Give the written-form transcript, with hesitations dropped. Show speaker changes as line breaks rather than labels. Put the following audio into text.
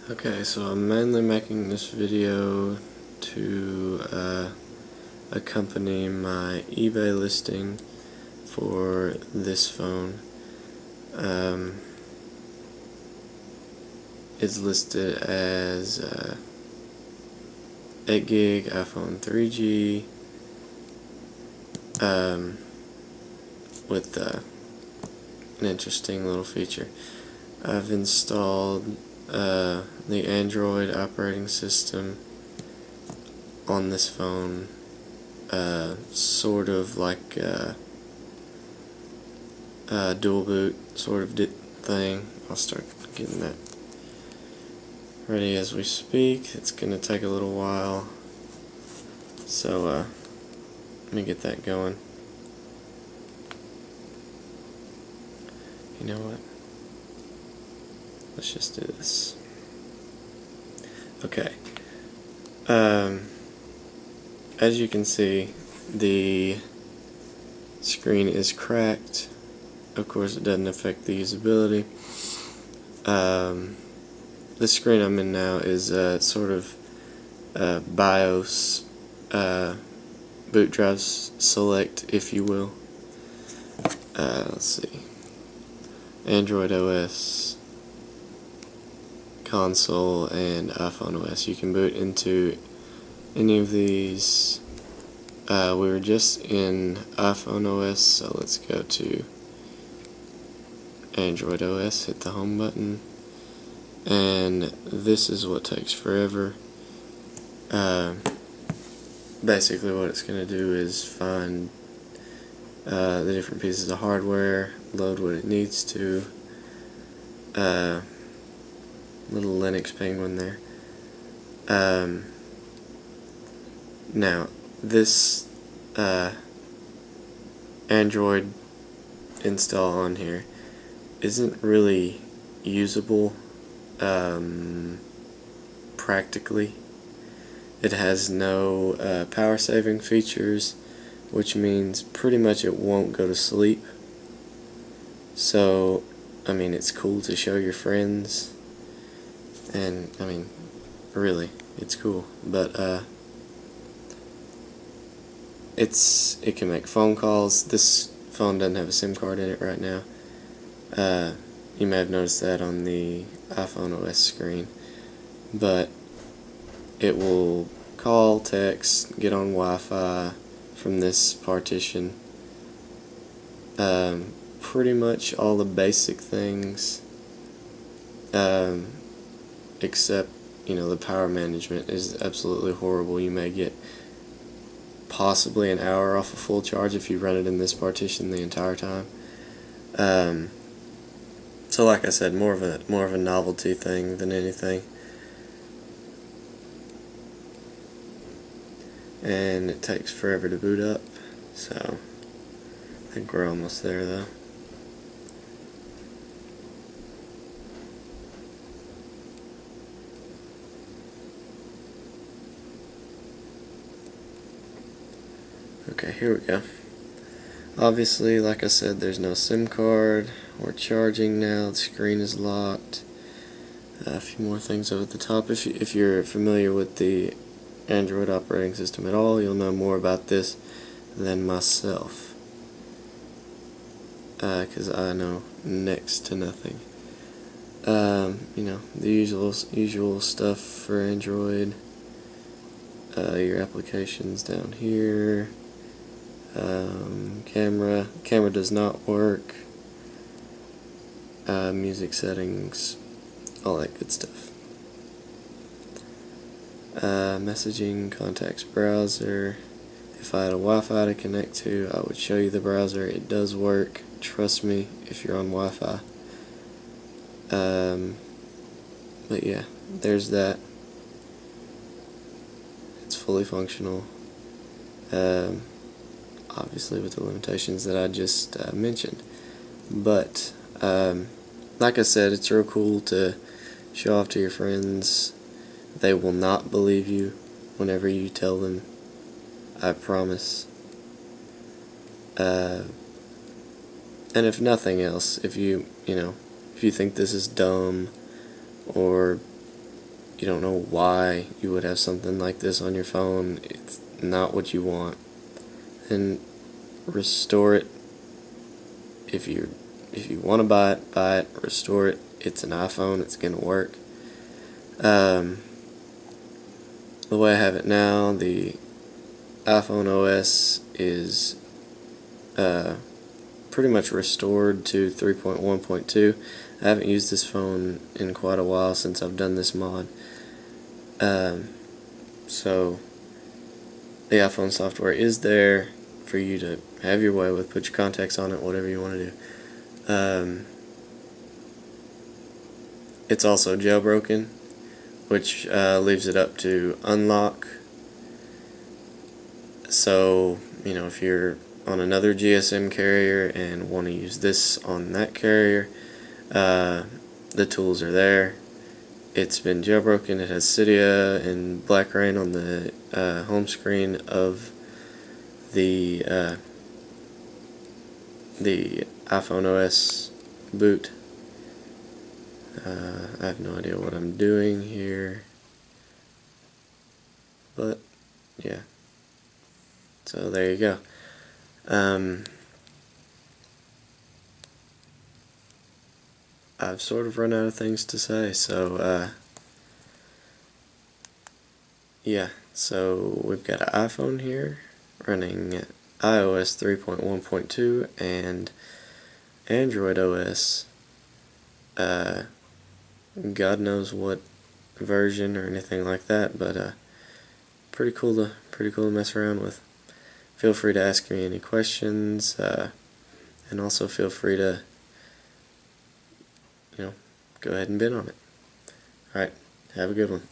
Okay, so I'm mainly making this video to accompany my eBay listing for this phone. It's listed as 8 gig iPhone 3G with an interesting little feature. I've installed the Android operating system on this phone, sort of like dual boot sort of thing. I'll start getting that ready as we speak. It's gonna take a little while, so let me get that going. You know what? Let's just do this. Okay. As you can see, the screen is cracked. Of course, it doesn't affect the usability. This screen I'm in now is sort of BIOS boot drives select, if you will. Let's see. Android OS, console, and iPhone OS. You can boot into any of these. We were just in iPhone OS, so let's go to Android OS, hit the home button, and this is what takes forever. Basically what it's going to do is find the different pieces of hardware, load what it needs to. Little Linux penguin there. Now, this Android install on here isn't really usable practically. It has no power saving features, which means pretty much it won't go to sleep. So, I mean, it's cool to show your friends, and I mean, really, it's cool, but it can make phone calls. This phone doesn't have a SIM card in it right now. You may have noticed that on the iPhone OS screen, but it will call, text, get on Wi-Fi from this partition. Pretty much all the basic things, except, the power management is absolutely horrible. You may get possibly an hour off a full charge if you run it in this partition the entire time. So like I said, more of a novelty thing than anything. And it takes forever to boot up, so I think we're almost there though. Okay, here we go. Obviously, like I said, there's no SIM card. We're charging now. The screen is locked. A few more things over the top. If you're familiar with the Android operating system at all, you'll know more about this than myself, because I know next to nothing. The usual stuff for Android. Your applications down here. Camera does not work. Music settings, all that good stuff. Messaging, contacts, browser. If I had a Wi-Fi to connect to, I would show you the browser. It does work, trust me, if you're on Wi-Fi. But yeah, there's that. It's fully functional. Obviously with the limitations that I just mentioned. But like I said, it's real cool to show off to your friends. They will not believe you whenever you tell them, I promise. And if nothing else, if you think this is dumb or you don't know why you would have something like this on your phone, it's not what you want, then restore it. If you want to buy it, restore it. It's an iPhone, it's going to work. The way I have it now, the iPhone OS is pretty much restored to 3.1.2. I haven't used this phone in quite a while since I've done this mod. So the iPhone software is there for you to have your way with, put your contacts on it, whatever you want to do. It's also jailbroken, which leaves it up to unlock. So, you know, if you're on another GSM carrier and want to use this on that carrier, the tools are there. It's been jailbroken. It has Cydia and Black Rain on the home screen of the iPhone OS boot. I have no idea what I'm doing here, but yeah. So there you go. I've sort of run out of things to say, so yeah, so we've got an iPhone here running iOS 3.1.2 and Android OS, God knows what version or anything like that, but pretty cool to mess around with. Feel free to ask me any questions, and also feel free to, you know, go ahead and bid on it. Alright, have a good one.